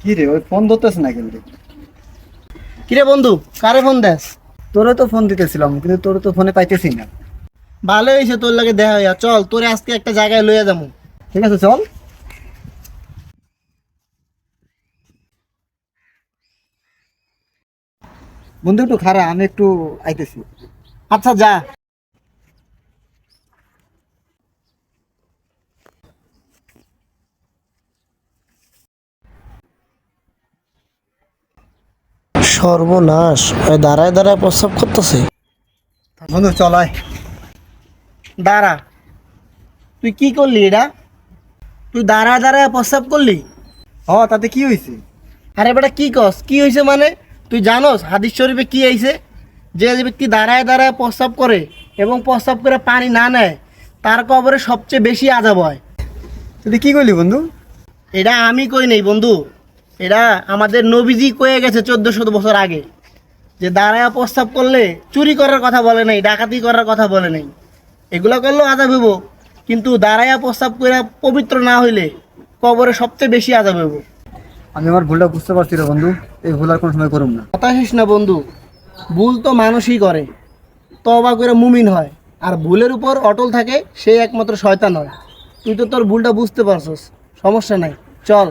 কি রে, ওই ফোন ধরতেছে না কিন্তু। কিরে বন্ধু, কারে ফোন দেস? তোরে তো ফোন দিতেছিলাম, কিন্তু তোরে তো ফোনে পাইতেছি না। ভালো হয়েছে তোর লাগে দেখা হইয়া, চল তোরে আজকে একটা জায়গায় লইয়া যাবো। ঠিক আছে, চল। বন্ধু একটু খাড়া, আমি একটু আইতেছি। আচ্ছা যা। সর্বনাশ, দাঁড়ায় দাঁড়ায় প্রস্রাব করতেছে। বন্ধু চল আয়। দাঁড়া, তুই কি করলি এটা? তুই দাঁড়ায় দাঁড়ায় প্রস্রাব করলি? তাতে কি হয়েছে? আরে বেটা কি কস, কি হয়েছে মানে? তুই জানোস হাদিস শরীফে কি আইছে? যে ব্যক্তি দাঁড়ায় দাঁড়ায় প্রস্রাব করে এবং প্রস্রাব করে পানি না নেয়, তার কবরে সবচেয়ে বেশি আযাব হয়। তুই কি করলি বন্ধু? এটা আমি কই নেই বন্ধু, এটা আমাদের নবীজি কয়ে গেছে 1400 বছর আগে, যে দাঁড়ায় প্রস্রাব করলে চুরি করার কথা বলে নাই, ডাকাতি করার কথা বলে নাই। এগুলো করলেও আযাব হইব, কিন্তু দাঁড়ায়া প্রস্রাব করে পবিত্র না হইলে কবরে সবচেয়ে বেশি আযাব হইব। আমি আমার ভুলটা বুঝতে পারছি রে বন্ধু। এই ভুল আর কোনো সময় করুম না। কথা শেষ না বন্ধু, ভুল তো মানুষই করে, তওবা করে মুমিন হয়। আর ভুলের উপর অটল থাকে সেই একমাত্র শয়তান হয়। তুই তো তোর ভুলটা বুঝতে পারছস, সমস্যা নাই, চল।